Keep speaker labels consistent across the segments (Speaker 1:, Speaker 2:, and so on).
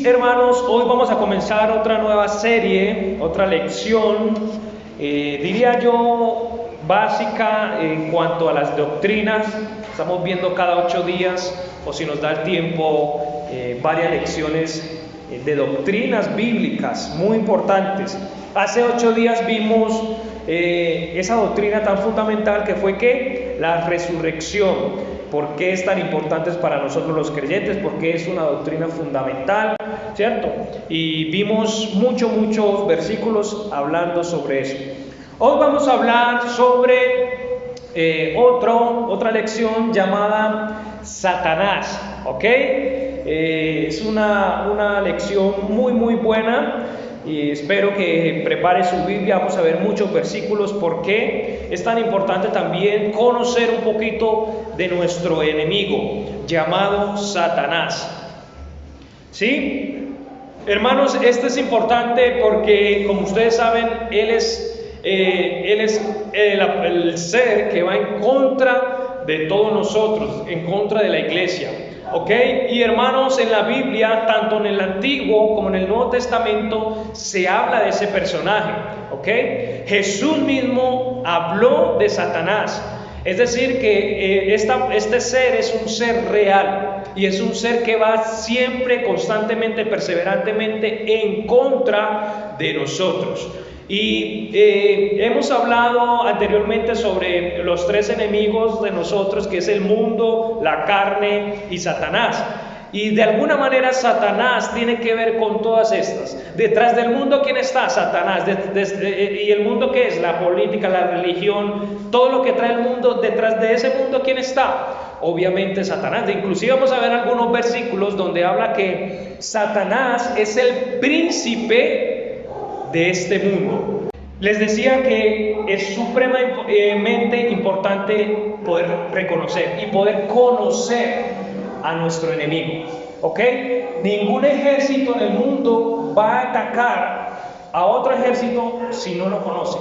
Speaker 1: Hermanos, hoy vamos a comenzar otra nueva serie, otra lección, diría yo, básica en cuanto a las doctrinas. Estamos viendo cada 8 días, o si nos da el tiempo, varias lecciones de doctrinas bíblicas muy importantes. Hace 8 días vimos esa doctrina tan fundamental que fue ¿qué? La resurrección. ¿Por qué es tan importante para nosotros los creyentes? Porque es una doctrina fundamental, ¿cierto? Y vimos muchos versículos hablando sobre eso. Hoy vamos a hablar sobre otra lección llamada Satanás, ¿ok? Es una lección muy buena. Y espero que prepare su Biblia. Vamos a ver muchos versículos. ¿Por qué es tan importante también conocer un poquito de nuestro enemigo llamado Satanás? ¿Sí? Hermanos, esto es importante porque, como ustedes saben, él es el ser que va en contra de todos nosotros, en contra de la iglesia. ¿Ok? Y hermanos, en la Biblia, tanto en el Antiguo como en el Nuevo Testamento, se habla de ese personaje. ¿Ok? Jesús mismo habló de Satanás. Es decir, que este ser es un ser real y es un ser que va siempre, constantemente, perseverantemente en contra de nosotros. Y hemos hablado anteriormente sobre los 3 enemigos de nosotros, que es el mundo, la carne y Satanás. Y de alguna manera Satanás tiene que ver con todas estas. Detrás del mundo, ¿quién está? Satanás. ¿Y el mundo qué es? La política, la religión, todo lo que trae el mundo. Detrás de ese mundo, ¿quién está? Obviamente Satanás. Inclusive vamos a ver algunos versículos donde habla que Satanás es el príncipe de este mundo. Les decía que es supremamente importante poder reconocer y poder conocer a nuestro enemigo. ¿Ok? Ningún ejército en el mundo va a atacar a otro ejército si no lo conoce.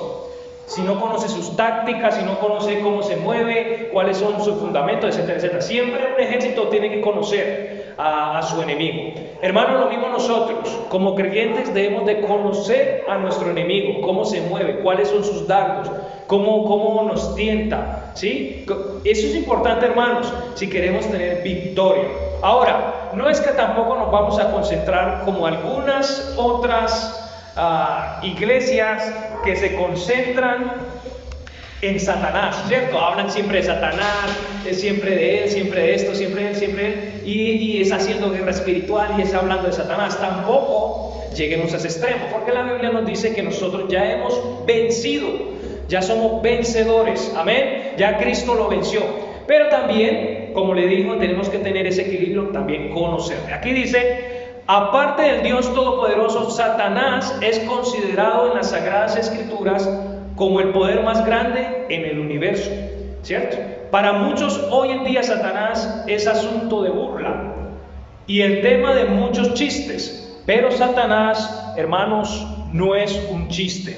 Speaker 1: Si no conoce sus tácticas, si no conoce cómo se mueve, cuáles son sus fundamentos, etcétera, etcétera. Siempre un ejército tiene que conocer a su enemigo. Hermanos, lo mismo nosotros, como creyentes, debemos de conocer a nuestro enemigo, cómo se mueve, cuáles son sus dardos, cómo nos tienta, ¿sí? Eso es importante, hermanos, si queremos tener victoria. Ahora, no es que tampoco nos vamos a concentrar como algunas otras iglesias que se concentran en Satanás, ¿cierto? Hablan siempre de Satanás, siempre de él, siempre de esto, siempre él, y es haciendo guerra espiritual y es hablando de Satanás. Tampoco lleguemos a ese extremo, porque la Biblia nos dice que nosotros ya hemos vencido, ya somos vencedores, amén, ya Cristo lo venció. Pero también, como le digo, tenemos que tener ese equilibrio, también conocerle. Aquí dice: aparte del Dios Todopoderoso, Satanás es considerado en las Sagradas Escrituras como el poder más grande en el universo, ¿cierto? Para muchos hoy en día Satanás es asunto de burla y el tema de muchos chistes, pero Satanás, hermanos, no es un chiste.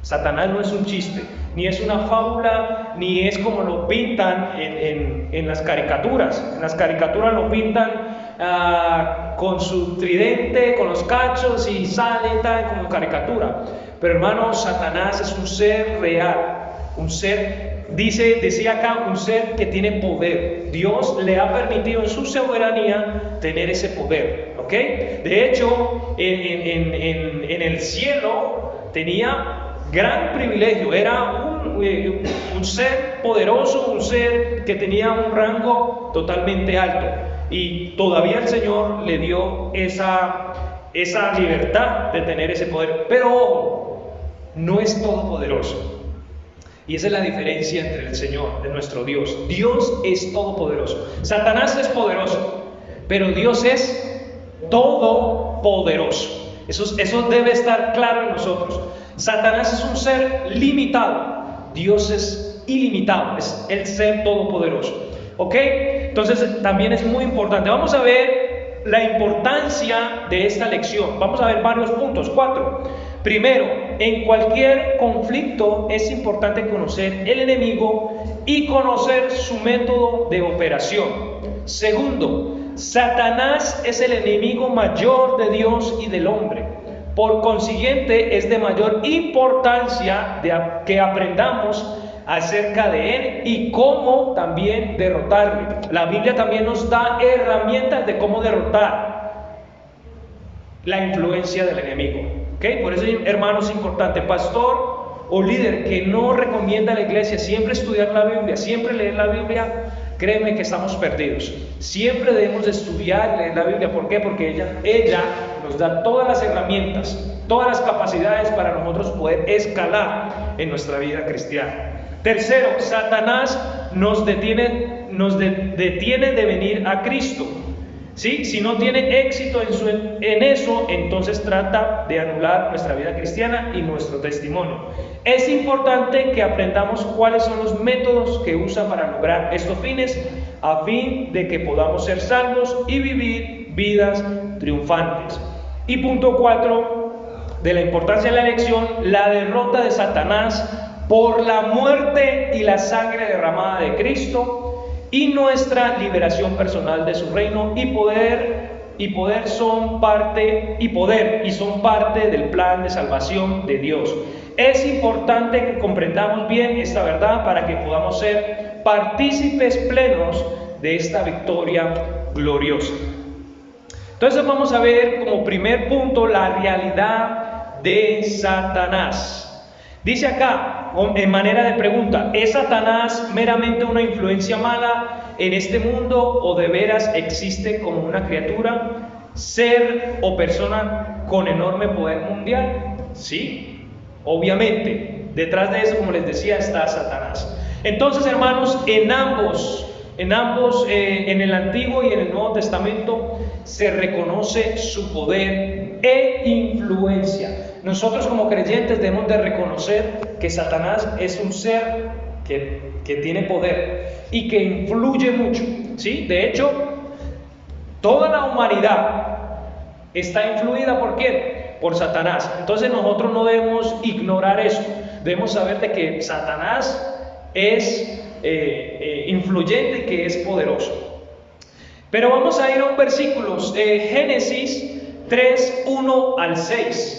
Speaker 1: Satanás no es un chiste, ni es una fábula, ni es como lo pintan en las caricaturas. En las caricaturas lo pintan con su tridente, con los cachos y sale tal como caricatura. Pero hermanos, Satanás es un ser real, un ser, decía acá, un ser que tiene poder. Dios le ha permitido en su soberanía tener ese poder, ¿ok? De hecho, en el cielo tenía gran privilegio, era un ser poderoso, un ser que tenía un rango totalmente alto. Y todavía el Señor le dio esa libertad de tener ese poder. Pero ojo, no es todopoderoso. Y esa es la diferencia entre el Señor, de nuestro Dios. Dios es todopoderoso. Satanás es poderoso, pero Dios es todopoderoso. Eso debe estar claro en nosotros. Satanás es un ser limitado. Dios es ilimitado, es el ser todopoderoso. ¿Ok? Entonces también es muy importante. Vamos a ver la importancia de esta lección. Vamos a ver varios puntos, 4. Primero, en cualquier conflicto es importante conocer el enemigo y conocer su método de operación. Segundo, Satanás es el enemigo mayor de Dios y del hombre. Por consiguiente, es de mayor importancia que aprendamos acerca de él y cómo también derrotarle. La Biblia también nos da herramientas de cómo derrotar la influencia del enemigo. ¿Okay? Por eso, hermanos, es importante, pastor o líder que no recomienda a la iglesia siempre estudiar la Biblia, siempre leer la Biblia, créeme que estamos perdidos. Siempre debemos estudiar y leer la Biblia. ¿Por qué? Porque ella nos da todas las herramientas, todas las capacidades para nosotros poder escalar en nuestra vida cristiana. Tercero, Satanás nos detiene de venir a Cristo. ¿Sí? Si no tiene éxito en eso, entonces trata de anular nuestra vida cristiana y nuestro testimonio. Es importante que aprendamos cuáles son los métodos que usa para lograr estos fines, a fin de que podamos ser salvos y vivir vidas triunfantes. Y punto 4, de la importancia de la elección, la derrota de Satanás por la muerte y la sangre derramada de Cristo, y nuestra liberación personal de su reino y son parte del plan de salvación de Dios. Es importante que comprendamos bien esta verdad para que podamos ser partícipes plenos de esta victoria gloriosa. Entonces vamos a ver como primer punto la realidad de Satanás. Dice acá, en manera de pregunta, ¿es Satanás meramente una influencia mala en este mundo o de veras existe como una criatura, ser o persona con enorme poder mundial? Sí, obviamente, detrás de eso, como les decía, está Satanás. Entonces, hermanos, en el Antiguo y en el Nuevo Testamento se reconoce su poder e influencia. Nosotros como creyentes debemos de reconocer que Satanás es un ser que tiene poder y que influye mucho, ¿sí? De hecho, toda la humanidad está influida ¿por quién? Por Satanás. Entonces nosotros no debemos ignorar eso. Debemos saber de que Satanás es influyente y que es poderoso. Pero vamos a ir a un versículo, Génesis 3, 1 al 6.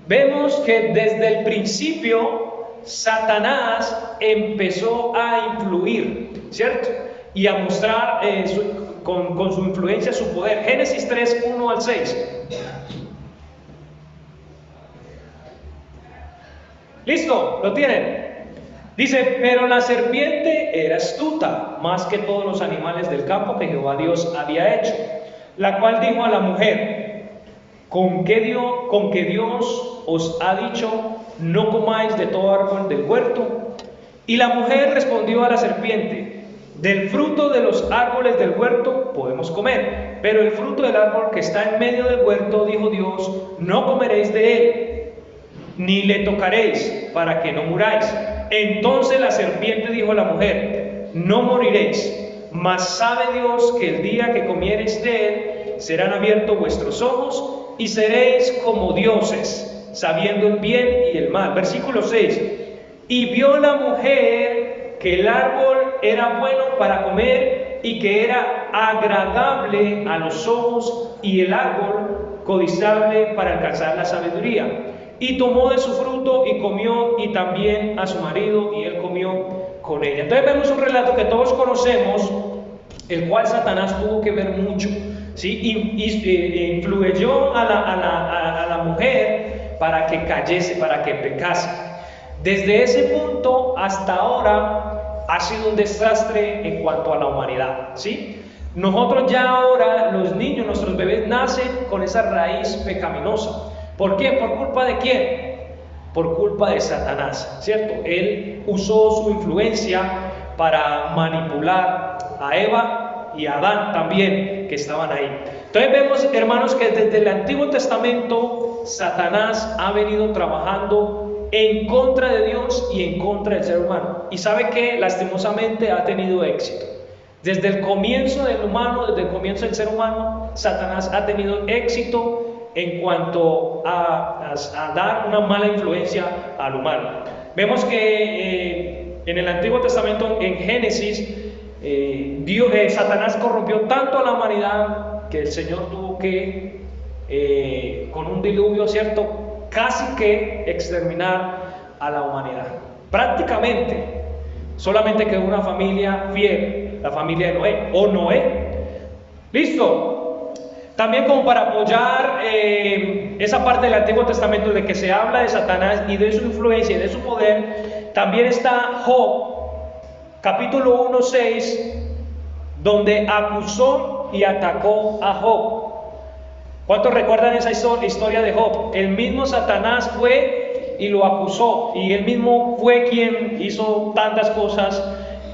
Speaker 1: Vemos que desde el principio Satanás empezó a influir, ¿cierto? Y a mostrar con su influencia su poder. Génesis 3, 1 al 6. ¿Listo? ¿Lo tienen? Dice, pero la serpiente era astuta, más que todos los animales del campo que Jehová Dios había hecho, la cual dijo a la mujer, ¿con qué Dios os ha dicho, no comáis de todo árbol del huerto? Y la mujer respondió a la serpiente, del fruto de los árboles del huerto podemos comer, pero el fruto del árbol que está en medio del huerto, dijo Dios, no comeréis de él, ni le tocaréis, para que no muráis. Entonces la serpiente dijo a la mujer, no moriréis, mas sabe Dios que el día que comiereis de él, serán abiertos vuestros ojos, y seréis como dioses, sabiendo el bien y el mal. Versículo 6. Y vio la mujer que el árbol era bueno para comer, y que era agradable a los ojos, y el árbol codiciable para alcanzar la sabiduría. Y tomó de su fruto y comió, y también a su marido, y él comió con ella. Entonces vemos un relato que todos conocemos, el cual Satanás tuvo que ver mucho, ¿sí? Influyó a la mujer para que cayese, para que pecase. Desde ese punto hasta ahora ha sido un desastre en cuanto a la humanidad, ¿sí? Nosotros ya ahora, los niños, nuestros bebés nacen con esa raíz pecaminosa. ¿Por qué? ¿Por culpa de quién? Por culpa de Satanás, ¿cierto? Él usó su influencia para manipular a Eva y a Adán también, que estaban ahí. Entonces vemos, hermanos, que desde el Antiguo Testamento Satanás ha venido trabajando en contra de Dios y en contra del ser humano. Y sabe que lastimosamente ha tenido éxito. Desde el comienzo del humano, desde el comienzo del ser humano, Satanás ha tenido éxito en cuanto a dar una mala influencia al humano. Vemos que en el Antiguo Testamento, en Génesis, Satanás corrompió tanto a la humanidad que el Señor tuvo que, con un diluvio, ¿cierto?, casi que exterminar a la humanidad. Prácticamente, solamente quedó una familia fiel, la familia de Noé, o Noé. ¿Listo? También como para apoyar esa parte del Antiguo Testamento de que se habla de Satanás y de su influencia y de su poder, también está Job, capítulo 1:6, donde acusó y atacó a Job. ¿Cuántos recuerdan esa historia de Job? El mismo Satanás fue y lo acusó, y él mismo fue quien hizo tantas cosas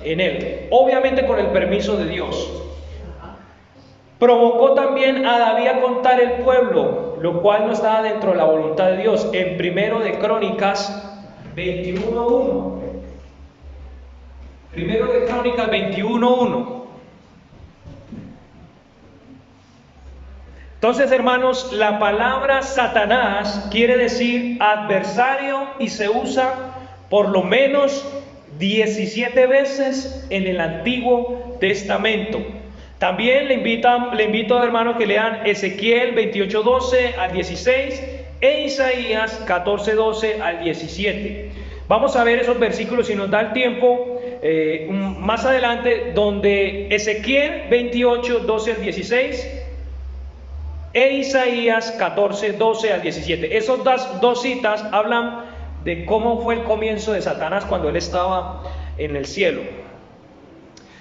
Speaker 1: en él, obviamente con el permiso de Dios. Provocó también a David a contar el pueblo, lo cual no estaba dentro de la voluntad de Dios, en Primero de Crónicas 21:1. Primero de Crónicas 21:1. Entonces, hermanos, la palabra Satanás quiere decir adversario y se usa por lo menos 17 veces en el Antiguo Testamento. También le invito, hermanos, que lean Ezequiel 28:12 al 16 e Isaías 14:12 al 17. Vamos a ver esos versículos si nos da el tiempo más adelante, donde Ezequiel 28:12 al 16 e Isaías 14:12 al 17. Esas dos citas hablan de cómo fue el comienzo de Satanás cuando él estaba en el cielo.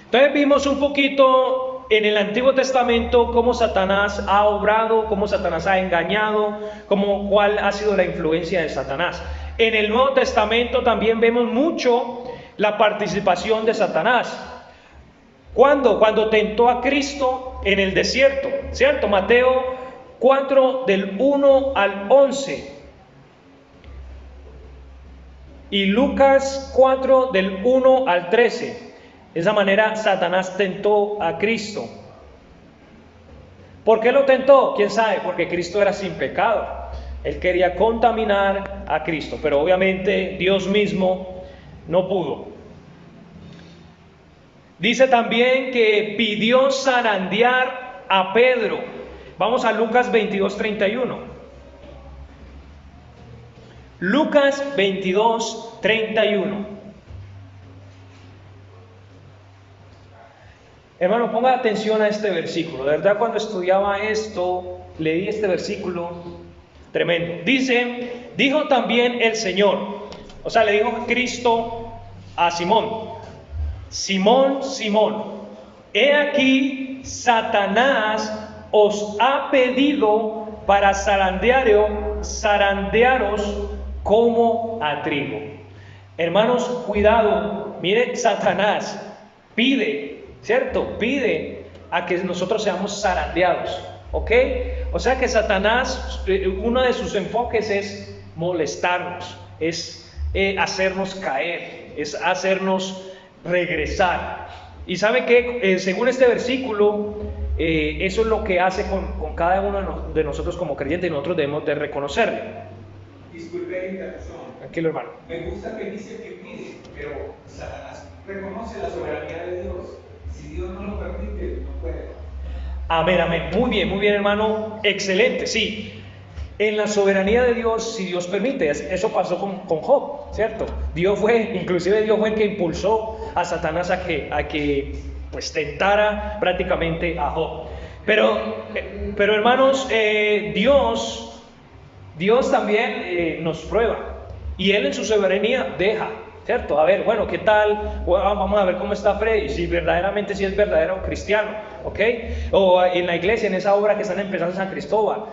Speaker 1: Entonces vimos un poquito en el Antiguo Testamento cómo Satanás ha obrado, cómo Satanás ha engañado, cuál ha sido la influencia de Satanás. En el Nuevo Testamento también vemos mucho la participación de Satanás. ¿Cuándo? Cuando tentó a Cristo en el desierto, ¿cierto? Mateo 4 del 1 al 11 y Lucas 4 del 1 al 13. De esa manera Satanás tentó a Cristo. ¿Por qué lo tentó? ¿Quién sabe? Porque Cristo era sin pecado. Él quería contaminar a Cristo, pero obviamente Dios mismo no pudo. Dice también que pidió zarandear a Pedro. Vamos a Lucas 22:31. Lucas 22:31. Hermano, ponga atención a este versículo. De verdad, cuando estudiaba esto, leí este versículo tremendo. Dice, dijo también el Señor, o sea, le dijo Cristo a Simón: Simón, Simón, he aquí Satanás os ha pedido para zarandearos como a trigo. Hermanos, cuidado. Mire, Satanás pide, ¿cierto? Pide a que nosotros seamos zarandeados, ¿ok? O sea que Satanás, uno de sus enfoques es molestarnos, es hacernos caer, es hacernos regresar. Y sabe que según este versículo, eso es lo que hace con cada uno de nosotros como creyentes, y nosotros debemos de reconocerle.
Speaker 2: Disculpe la interrupción.
Speaker 1: Tranquilo, hermano.
Speaker 2: Me gusta que dice que pide, pero Satanás reconoce la soberanía de Dios. Si Dios no lo permite, no puede.
Speaker 1: Amén, amén. Muy bien, hermano. Excelente, sí. En la soberanía de Dios, si Dios permite, eso pasó con Job, ¿cierto? Inclusive Dios fue el que impulsó a Satanás a que pues tentara prácticamente a Job. Pero hermanos, Dios también nos prueba, y Él en su soberanía deja, ¿cierto? A ver, bueno, ¿qué tal? Vamos a ver cómo está Freddy, si es verdadero cristiano, ¿ok? O en la iglesia, en esa obra que están empezando en San Cristóbal,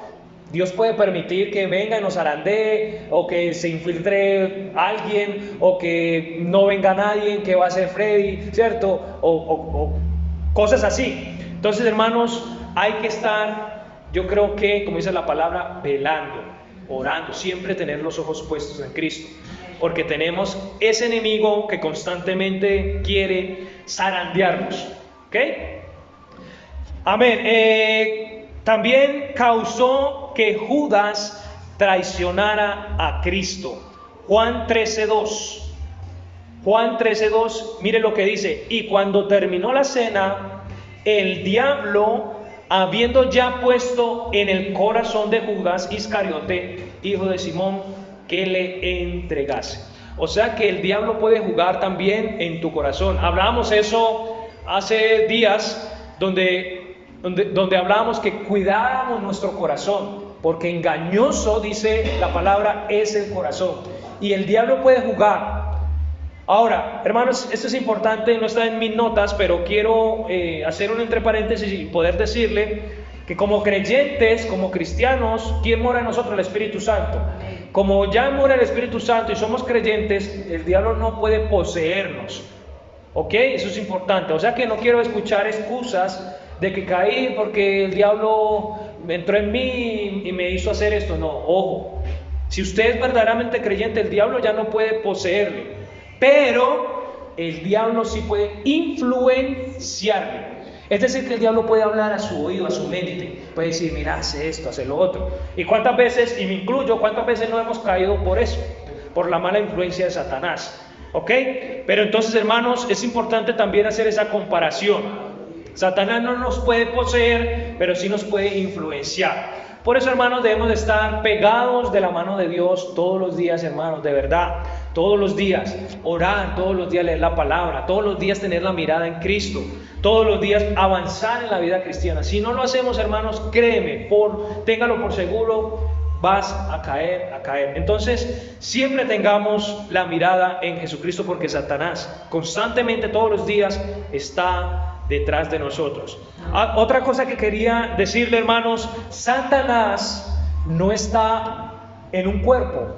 Speaker 1: Dios puede permitir que venga y nos zarandee, o que se infiltre alguien, o que no venga nadie, que va a ser Freddy, ¿cierto? O cosas así. Entonces, hermanos, hay que estar, yo creo que, como dice la palabra, velando, orando, siempre tener los ojos puestos en Cristo, porque tenemos ese enemigo que constantemente quiere zarandearnos, ¿ok? Amén. También causó que Judas traicionara a Cristo. Juan 13:2. Juan 13:2, mire lo que dice: y cuando terminó la cena, el diablo, habiendo ya puesto en el corazón de Judas Iscariote, hijo de Simón, que le entregase. O sea que el diablo puede jugar también en tu corazón. Hablábamos eso hace días, donde hablábamos que cuidáramos nuestro corazón, porque engañoso, dice la palabra, es el corazón, y el diablo puede jugar. Ahora, hermanos, esto es importante, no está en mis notas, pero quiero hacer un entre paréntesis y poder decirle que como creyentes, como cristianos, ¿quién mora en nosotros? El Espíritu Santo. Como ya mora el Espíritu Santo y somos creyentes, el diablo no puede poseernos. ¿Ok? Eso es importante. O sea que no quiero escuchar excusas de que caí porque el diablo entró en mí y me hizo hacer esto. No, ojo. Si usted es verdaderamente creyente, el diablo ya no puede poseerle. Pero el diablo sí puede influenciarle. Es decir, que el diablo puede hablar a su oído, a su mente. Puede decir, mira, hace esto, hace lo otro. ¿Y cuántas veces, y me incluyo, cuántas veces no hemos caído por eso? Por la mala influencia de Satanás. ¿Ok? Pero entonces, hermanos, es importante también hacer esa comparación. Satanás no nos puede poseer, pero sí nos puede influenciar. Por eso, hermanos, debemos de estar pegados de la mano de Dios todos los días, hermanos, de verdad. Todos los días orar, todos los días leer la palabra, todos los días tener la mirada en Cristo, todos los días avanzar en la vida cristiana. Si no lo hacemos, hermanos, créeme, téngalo por seguro, vas a caer. Entonces, siempre tengamos la mirada en Jesucristo, porque Satanás constantemente, todos los días, está detrás de nosotros. Otra cosa que quería decirle, hermanos, Satanás no está en un cuerpo.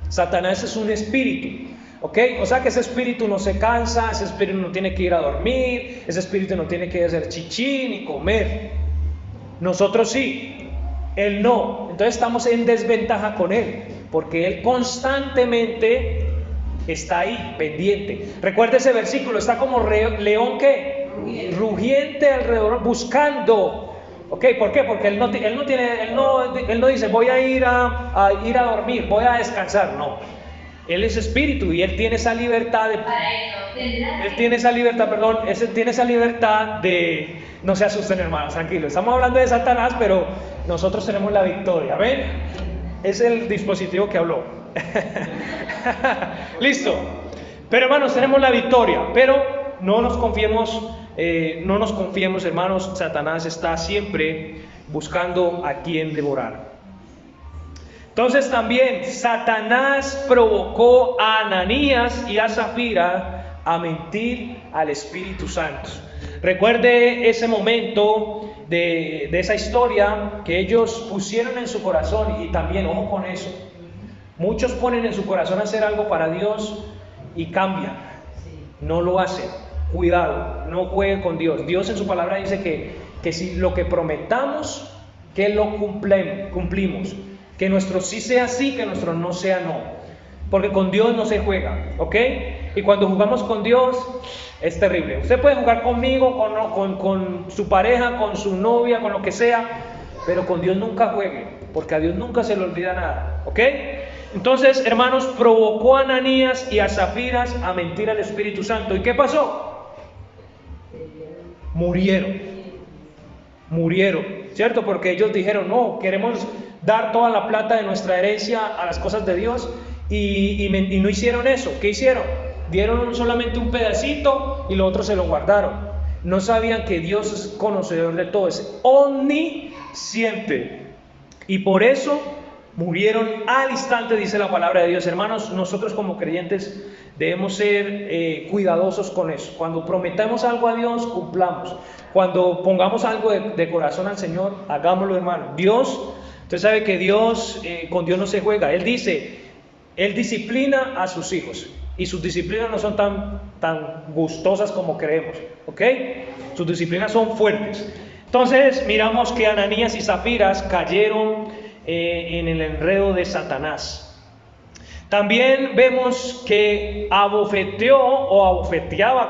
Speaker 1: Satanás es un espíritu, ¿ok? O sea que ese espíritu no se cansa, ese espíritu no tiene que ir a dormir, ese espíritu no tiene que hacer chichi ni comer. Nosotros sí, él no. Entonces estamos en desventaja con él, porque él constantemente está ahí, pendiente. Recuerde ese versículo, está como león que rugiente alrededor, buscando. ¿Ok? ¿Por qué? Porque él no dice voy a ir a dormir, voy a descansar. No, él es espíritu y él tiene esa libertad tiene esa libertad de, no se asusten, hermanos, tranquilos. Estamos hablando de Satanás, pero nosotros tenemos la victoria. ¿Ven? Es el dispositivo que habló. Listo. Pero, hermanos, tenemos la victoria, pero no nos confiemos, hermanos. Satanás está siempre buscando a quien devorar. Entonces también Satanás provocó a Ananías y a Zafira a mentir al Espíritu Santo. Recuerde ese momento de esa historia que ellos pusieron en su corazón. Y también, ojo con eso, muchos ponen en su corazón hacer algo para Dios y cambian, no lo hacen. Cuidado, no jueguen con Dios. Dios en su palabra dice que si lo que prometamos, que lo cumplimos. Que nuestro sí sea sí, que nuestro no sea no. Porque con Dios no se juega, ¿ok? Y cuando jugamos con Dios es terrible. Usted puede jugar conmigo, con su pareja, con su novia, con lo que sea, pero con Dios nunca juegue, porque a Dios nunca se le olvida nada, ¿ok? Entonces, hermanos, provocó a Ananías y a Zafiras a mentir al Espíritu Santo. ¿Y qué pasó? Murieron, ¿cierto? Porque ellos dijeron, no, queremos dar toda la plata de nuestra herencia a las cosas de Dios, y no hicieron eso. ¿Qué hicieron? Dieron solamente un pedacito y lo otro se lo guardaron. No sabían que Dios es conocedor de todo, es omnisciente, y por eso murieron al instante, dice la palabra de Dios. Hermanos, nosotros como creyentes debemos ser cuidadosos con eso. Cuando prometamos algo a Dios, cumplamos. Cuando pongamos algo de corazón al Señor, hagámoslo, hermano. Usted sabe que Dios, con Dios no se juega. Él dice, Él disciplina a sus hijos, y sus disciplinas no son tan gustosas como creemos, ¿ok? Sus disciplinas son fuertes. Entonces miramos que Ananías y Zafiras cayeron en el enredo de Satanás. También vemos que abofeteaba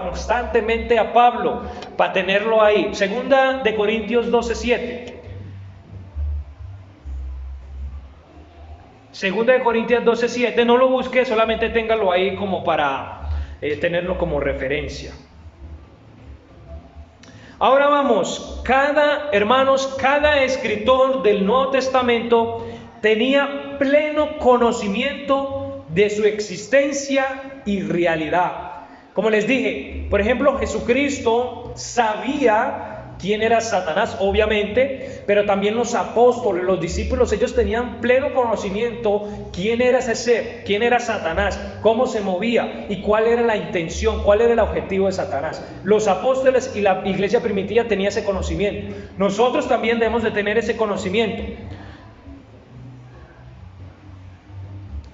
Speaker 1: constantemente a Pablo para tenerlo ahí. Segunda de Corintios 12:7. Segunda de Corintios 12:7, no lo busque, solamente téngalo ahí como para tenerlo como referencia. Ahora vamos, hermanos, cada escritor del Nuevo Testamento tenía pleno conocimiento de su existencia y realidad. Como les dije, por ejemplo, Jesucristo sabía quién era Satanás, obviamente, pero también los apóstoles, los discípulos, ellos tenían pleno conocimiento quién era ese ser, quién era Satanás, cómo se movía y cuál era la intención, cuál era el objetivo de Satanás. Los apóstoles y la iglesia primitiva tenían ese conocimiento. Nosotros también debemos de tener ese conocimiento.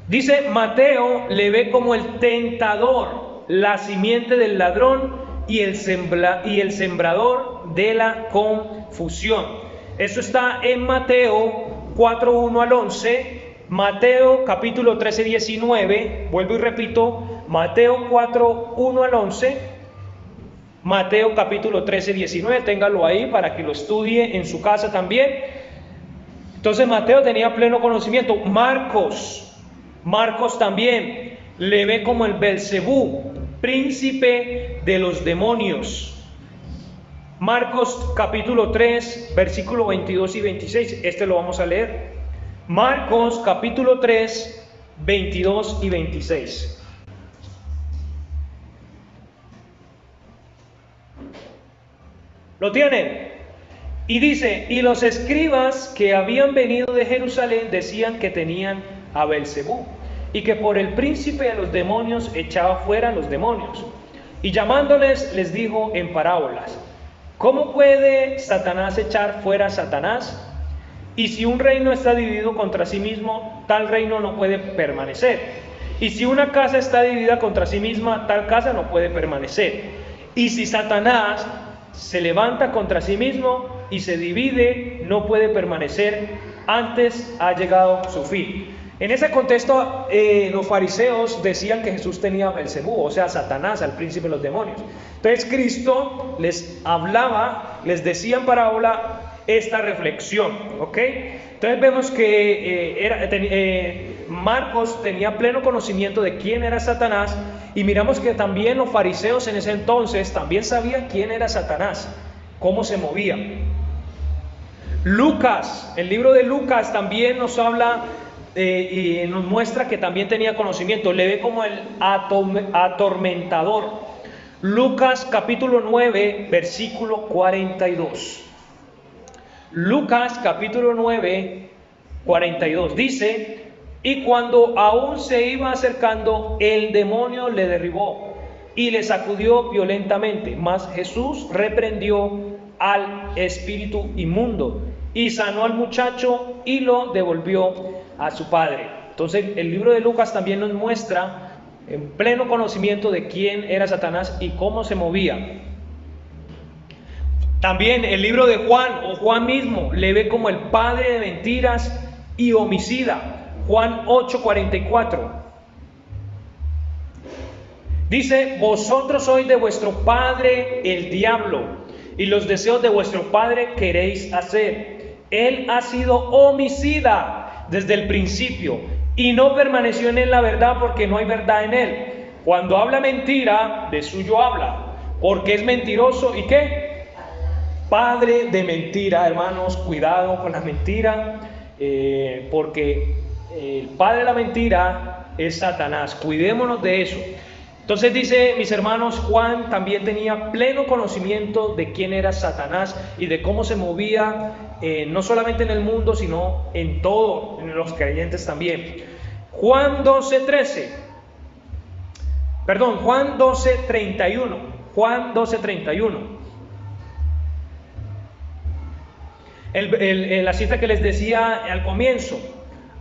Speaker 1: Dice, Mateo le ve como el tentador, la simiente del ladrón y el sembrador de la confusión. Eso está en Mateo 4:1 al 11, Mateo capítulo 13, 19, vuelvo y repito, Mateo 4:1 al 11, Mateo capítulo 13, 19, téngalo ahí para que lo estudie en su casa también. Entonces Mateo tenía pleno conocimiento. Marcos también le ve como el Belcebú, príncipe de los demonios. Marcos capítulo 3, versículo 22 y 26, este lo vamos a leer. Marcos capítulo 3, 22 y 26. ¿Lo tienen? Y dice, y los escribas que habían venido de Jerusalén decían que tenían a Belcebú, y que por el príncipe de los demonios echaba fuera a los demonios. Y llamándoles les dijo en parábolas, ¿cómo puede Satanás echar fuera a Satanás? Y si un reino está dividido contra sí mismo, tal reino no puede permanecer. Y si una casa está dividida contra sí misma, tal casa no puede permanecer. Y si Satanás se levanta contra sí mismo y se divide, no puede permanecer, antes ha llegado su fin. En ese contexto, los fariseos decían que Jesús tenía a Belcebú, o sea, Satanás, al príncipe de los demonios. Entonces Cristo les hablaba, les decía en parábola esta reflexión, ¿ok? Entonces vemos que Marcos tenía pleno conocimiento de quién era Satanás, y miramos que también los fariseos en ese entonces también sabían quién era Satanás, cómo se movía. Lucas, el libro de Lucas también nos habla y nos muestra que también tenía conocimiento, le ve como el atormentador. Lucas capítulo 9, versículo 42. Lucas capítulo 9, 42 dice, y cuando aún se iba acercando, el demonio le derribó y le sacudió violentamente, mas Jesús reprendió al espíritu inmundo y sanó al muchacho y lo devolvió a su padre. Entonces el libro de Lucas también nos muestra en pleno conocimiento de quién era Satanás y cómo se movía. También el libro de Juan, o Juan mismo, le ve como el padre de mentiras y homicida. Juan 8:44 dice, vosotros sois de vuestro padre el diablo, y los deseos de vuestro padre queréis hacer. Él ha sido homicida desde el principio y no permaneció en la verdad, porque no hay verdad en él. Cuando habla mentira, de suyo habla, porque es mentiroso y ¿qué? Padre de mentira. Hermanos, cuidado con la mentira, porque el padre de la mentira es Satanás. Cuidémonos de eso. Entonces dice, mis hermanos, Juan también tenía pleno conocimiento de quién era Satanás y de cómo se movía, no solamente en el mundo, sino en todos, en los creyentes también. Juan 12:31. Juan 12:31. La cita que les decía al comienzo.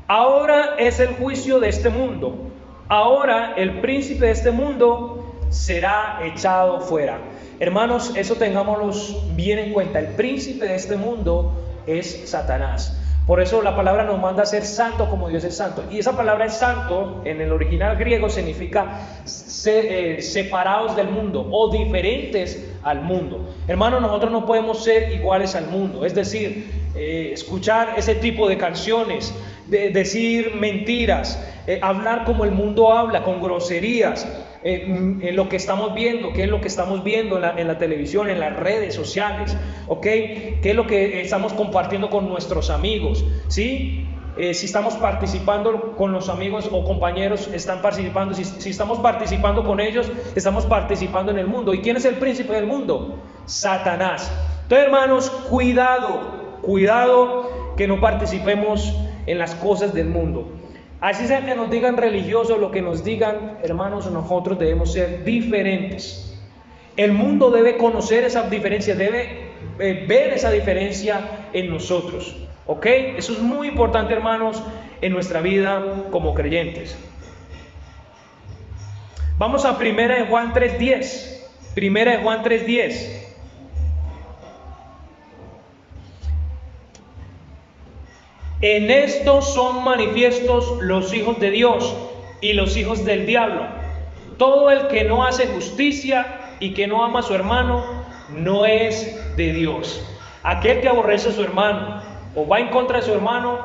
Speaker 1: Ahora es el juicio de este mundo. Ahora el príncipe de este mundo será echado fuera. Hermanos, eso tengámoslo bien en cuenta. El príncipe de este mundo es Satanás. Por eso la palabra nos manda a ser santo como Dios es santo. Y esa palabra es santo, en el original griego, significa separados del mundo o diferentes al mundo. Hermanos, nosotros no podemos ser iguales al mundo. Es decir, escuchar ese tipo de canciones, decir mentiras, hablar como el mundo habla, con groserías. en lo que estamos viendo, qué es lo que estamos viendo en la televisión, en las redes sociales, ¿ok? ¿Qué es lo que estamos compartiendo con nuestros amigos? ¿Sí? Si estamos participando con los amigos o compañeros, están participando. Si estamos participando con ellos, estamos participando en el mundo. ¿Y quién es el príncipe del mundo? Satanás. Entonces, hermanos, cuidado que no participemos en las cosas del mundo. Así sea que nos digan religiosos, lo que nos digan, hermanos, nosotros debemos ser diferentes. El mundo debe conocer esa diferencia, debe ver esa diferencia en nosotros. ¿Ok? Eso es muy importante, hermanos, en nuestra vida como creyentes. Vamos a 1 Juan 3:10. 1 Juan 3:10. En esto son manifiestos los hijos de Dios y los hijos del diablo. Todo el que no hace justicia y que no ama a su hermano no es de Dios. Aquel que aborrece a su hermano o va en contra de su hermano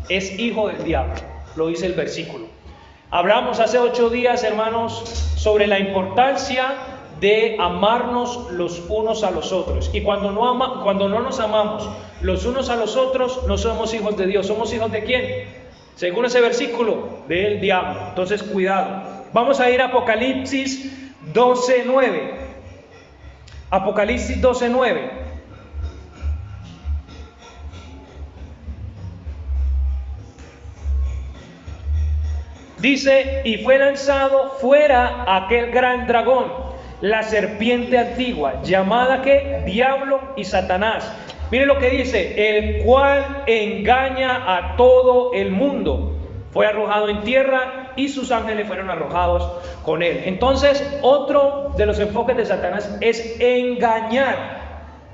Speaker 1: es hijo del diablo, lo dice el versículo. Hablamos hace 8 días, hermanos, sobre la importancia de amarnos los unos a los otros. Y cuando no nos amamos los unos a los otros, no somos hijos de Dios. ¿Somos hijos de quién? Según ese versículo, del diablo. Entonces, cuidado. Vamos a ir a Apocalipsis 12:9. Apocalipsis 12:9. Dice: y fue lanzado fuera aquel gran dragón, la serpiente antigua, llamada ¿qué? Diablo y Satanás. Mire lo que dice: el cual engaña a todo el mundo. Fue arrojado en tierra y sus ángeles fueron arrojados con él. Entonces, otro de los enfoques de Satanás es engañar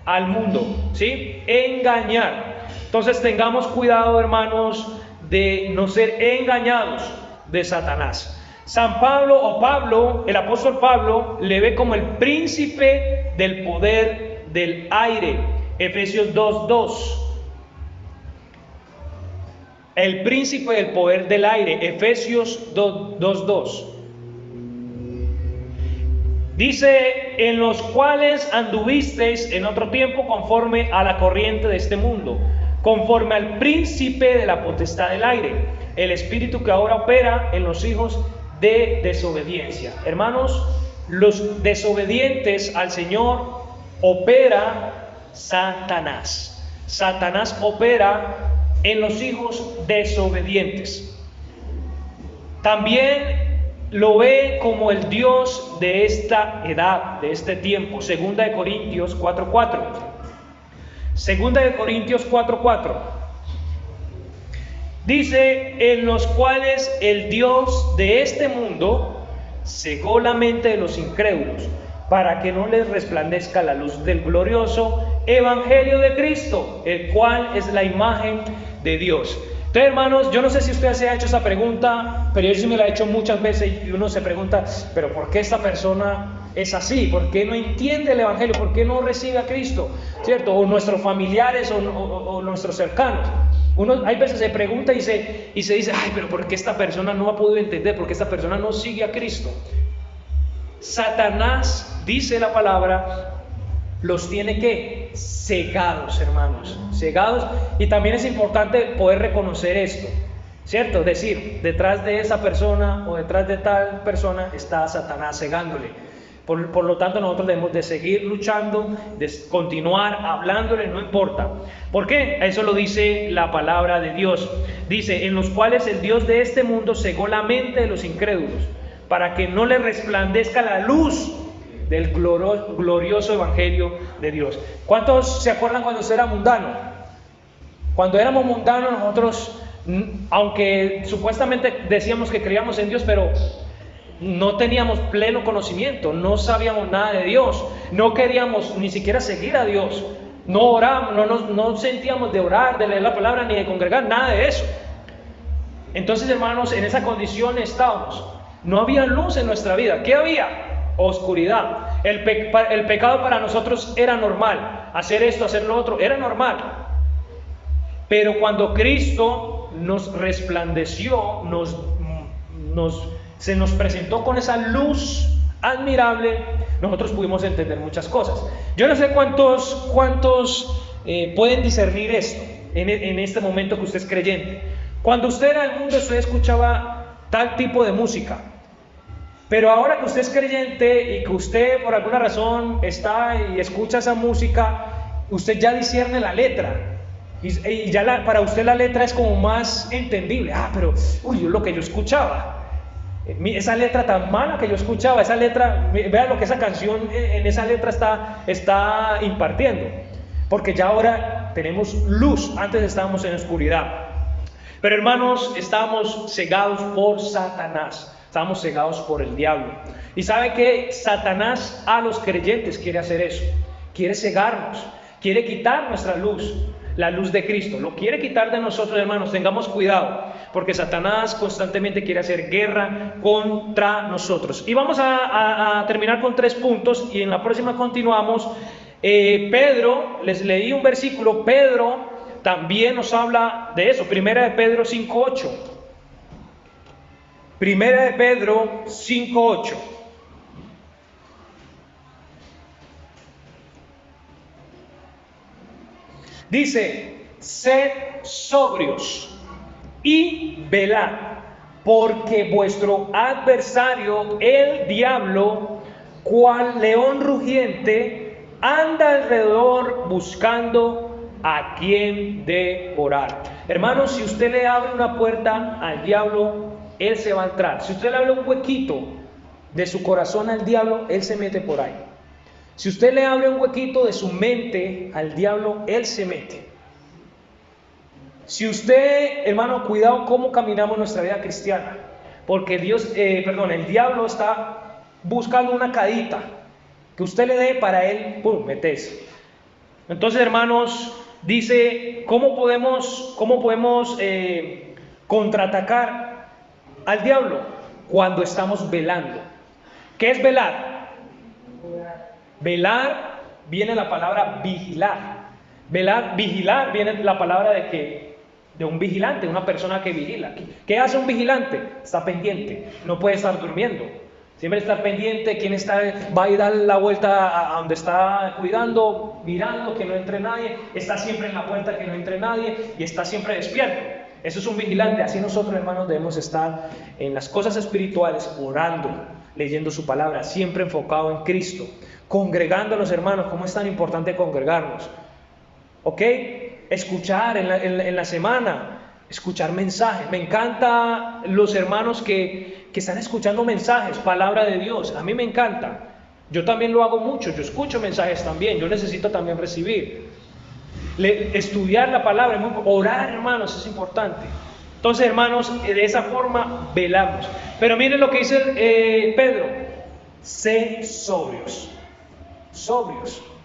Speaker 1: al mundo, ¿sí? Engañar. Entonces, tengamos cuidado, hermanos, de no ser engañados de Satanás. San Pablo o Pablo, el apóstol Pablo, le ve como el príncipe del poder del aire. Efesios 2:2. El príncipe del poder del aire. Efesios 2:2. Dice: en los cuales anduvisteis en otro tiempo conforme a la corriente de este mundo, conforme al príncipe de la potestad del aire, el espíritu que ahora opera en los hijos de desobediencia. Hermanos, los desobedientes al Señor opera Satanás. Satanás opera en los hijos desobedientes. También lo ve como el Dios de esta edad, de este tiempo. Segunda de Corintios 4:4. Segunda de Corintios 4:4. Dice: en los cuales el Dios de este mundo cegó la mente de los incrédulos, para que no les resplandezca la luz del glorioso evangelio de Cristo, el cual es la imagen de Dios. Entonces, hermanos, yo no sé si usted se ha hecho esa pregunta, pero yo sí me la he hecho muchas veces y uno se pregunta: pero ¿por qué esta persona es así? ¿Por qué no entiende el evangelio? ¿Por qué no recibe a Cristo? ¿Cierto? O nuestros familiares o nuestros cercanos. Uno hay veces se pregunta y se dice: ay, pero ¿por qué esta persona no ha podido entender? ¿Por qué esta persona no sigue a Cristo? Satanás, dice la palabra, los tiene que cegados, hermanos, cegados. Y también es importante poder reconocer esto, ¿cierto? Es decir, detrás de esa persona o detrás de tal persona está Satanás cegándole. Por lo tanto, nosotros debemos de seguir luchando, de continuar hablándole, no importa. ¿Por qué? Eso lo dice la palabra de Dios. Dice: en los cuales el Dios de este mundo cegó la mente de los incrédulos, para que no les resplandezca la luz del glorioso evangelio de Dios. ¿Cuántos se acuerdan cuando usted era mundano? Cuando éramos mundanos, nosotros, aunque supuestamente decíamos que creíamos en Dios, pero no teníamos pleno conocimiento, no sabíamos nada de Dios, no queríamos ni siquiera seguir a Dios, no orábamos, no sentíamos de orar, de leer la palabra, ni de congregar, nada de eso. Entonces, hermanos, en esa condición estábamos. No había luz en nuestra vida. ¿Qué había? Oscuridad. El pecado para nosotros era normal. Hacer esto, hacer lo otro, era normal. Pero cuando Cristo nos resplandeció, nos se nos presentó con esa luz admirable, nosotros pudimos entender muchas cosas. Yo no sé cuántos pueden discernir esto en este momento que usted es creyente. Cuando usted era del mundo, usted escuchaba tal tipo de música, pero ahora que usted es creyente y que usted por alguna razón está y escucha esa música, usted ya discierne la letra. Y ya para usted la letra es como más entendible. Pero lo que yo escuchaba, esa letra tan mala que yo escuchaba, esa letra, vea lo que esa canción en esa letra está impartiendo, porque ya ahora tenemos luz, antes estábamos en oscuridad. Pero hermanos, estábamos cegados por Satanás, estábamos cegados por el diablo. Y sabe que Satanás a los creyentes quiere hacer eso, quiere cegarnos, quiere quitar nuestra luz, la luz de Cristo, lo quiere quitar de nosotros, hermanos. Tengamos cuidado, porque Satanás constantemente quiere hacer guerra contra nosotros. Y vamos a terminar con 3 puntos, y en la próxima continuamos. Pedro, les leí un versículo, Pedro también nos habla de eso, Primera de Pedro 5:8. Primera de Pedro 5:8. Dice: sed sobrios y velad, porque vuestro adversario, el diablo, cual león rugiente, anda alrededor buscando a quien devorar. Hermanos, si usted le abre una puerta al diablo, él se va a entrar. Si usted le abre un huequito de su corazón al diablo, él se mete por ahí. Si usted le abre un huequito de su mente al diablo, él se mete. Si usted, hermano, cuidado cómo caminamos nuestra vida cristiana, porque el diablo está buscando una cadita que usted le dé para él, meterse. Entonces, hermanos, dice, ¿cómo podemos contraatacar al diablo? Cuando estamos velando. ¿Qué es velar? Velar viene la palabra vigilar. Vigilar viene la palabra de un vigilante, una persona que vigila. ¿Qué hace un vigilante? Está pendiente, no puede estar durmiendo. Siempre está pendiente, va a ir a dar la vuelta a donde está cuidando, mirando que no entre nadie, está siempre en la puerta que no entre nadie y está siempre despierto. Eso es un vigilante. Así nosotros, hermanos, debemos estar en las cosas espirituales, orando, leyendo su palabra, siempre enfocado en Cristo, congregando a los hermanos. ¿Cómo es tan importante congregarnos? ¿Ok? Escuchar en la semana, escuchar mensajes. Me encanta los hermanos que están escuchando mensajes, palabra de Dios. A mí me encanta. Yo también lo hago mucho. Yo escucho mensajes también. Yo necesito también recibir. Estudiar la palabra, orar, hermanos, es importante. Entonces, hermanos, de esa forma velamos. Pero miren lo que dice Pedro: sé sobrios,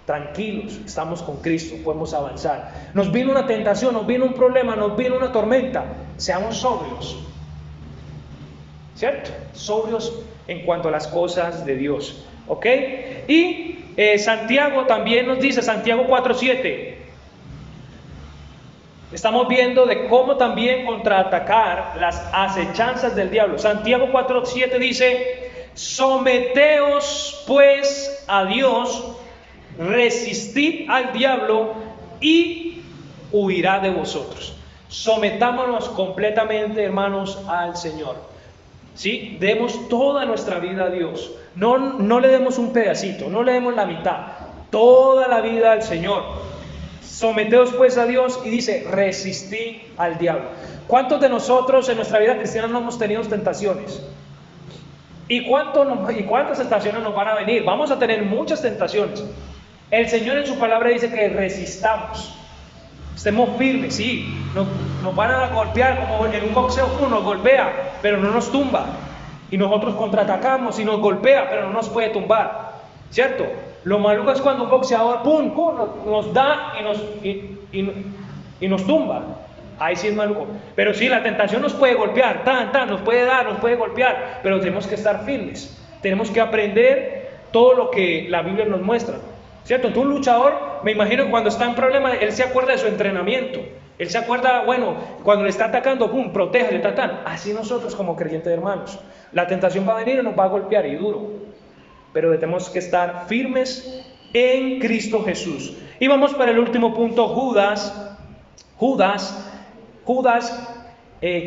Speaker 1: tranquilos, estamos con Cristo, podemos avanzar. Nos vino una tentación, nos vino un problema, nos vino una tormenta, seamos sobrios, ¿cierto? Sobrios en cuanto a las cosas de Dios, ¿ok? Y Santiago también nos dice, Santiago 4:7, estamos viendo de cómo también contraatacar las acechanzas del diablo. Santiago 4:7 dice: someteos pues a Dios, resistid al diablo y huirá de vosotros. Sometámonos completamente, hermanos, al Señor. ¿Sí? Demos toda nuestra vida a Dios. No le demos un pedacito, no le demos la mitad. Toda la vida al Señor. Someteos pues a Dios, y dice: resistid al diablo. ¿Cuántos de nosotros en nuestra vida cristiana no hemos tenido tentaciones? ¿Y cuántas tentaciones nos van a venir? Vamos a tener muchas tentaciones. El Señor en su palabra dice que resistamos, estemos firmes. Sí, nos van a golpear como en un boxeo. Uno nos golpea, pero no nos tumba. Y nosotros contraatacamos y nos golpea, pero no nos puede tumbar, ¿cierto? Lo maluco es cuando un boxeador nos da y nos tumba. Ahí sí es maluco. Pero sí, la tentación nos puede golpear, nos puede dar, nos puede golpear, pero tenemos que estar firmes. Tenemos que aprender todo lo que la Biblia nos muestra, ¿cierto? Entonces, un luchador, me imagino que cuando está en problema, él se acuerda de su entrenamiento. Él se acuerda, bueno, cuando le está atacando, pum, protéjale, tatán. Así nosotros como creyentes, hermanos. La tentación va a venir y nos va a golpear y duro. Pero tenemos que estar firmes en Cristo Jesús. Y vamos para el último punto, Judas,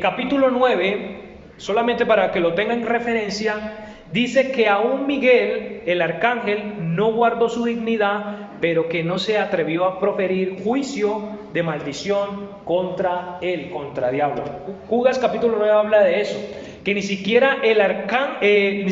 Speaker 1: capítulo 9, solamente para que lo tengan en referencia, dice que aún Miguel, el arcángel, no guardó su dignidad, pero que no se atrevió a proferir juicio de maldición contra él, contra diablo. Judas capítulo 9 habla de eso, que ni siquiera el arcángel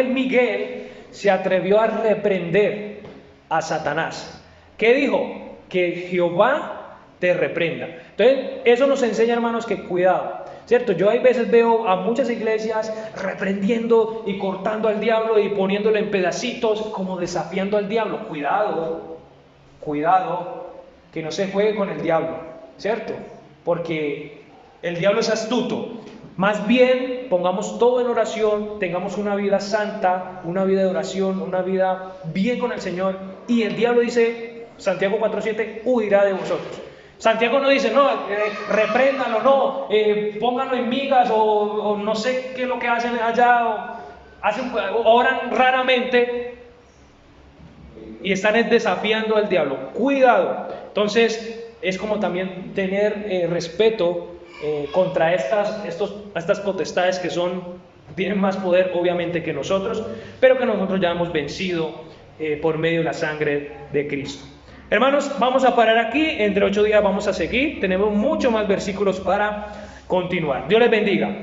Speaker 1: Miguel se atrevió a reprender a Satanás. ¿Qué dijo? Que Jehová te reprenda. Entonces, eso nos enseña, hermanos, que cuidado, ¿cierto? Yo hay veces veo a muchas iglesias reprendiendo y cortando al diablo y poniéndolo en pedacitos, como desafiando al diablo. Cuidado, que no se juegue con el diablo, ¿cierto? Porque el diablo es astuto. Más bien, pongamos todo en oración, tengamos una vida santa, una vida de oración, una vida bien con el Señor. Y el diablo dice, Santiago 4:7, huirá de vosotros. Santiago no dice, no, repréndanlo, no, pónganlo en migas o no sé qué es lo que hacen allá, oran raramente y están desafiando al diablo. Cuidado. Entonces, es como también tener respeto contra estas potestades que tienen más poder obviamente que nosotros, pero que nosotros ya hemos vencido por medio de la sangre de Cristo. Hermanos, vamos a parar aquí, entre 8 días vamos a seguir, tenemos muchos más versículos para continuar. Dios les bendiga.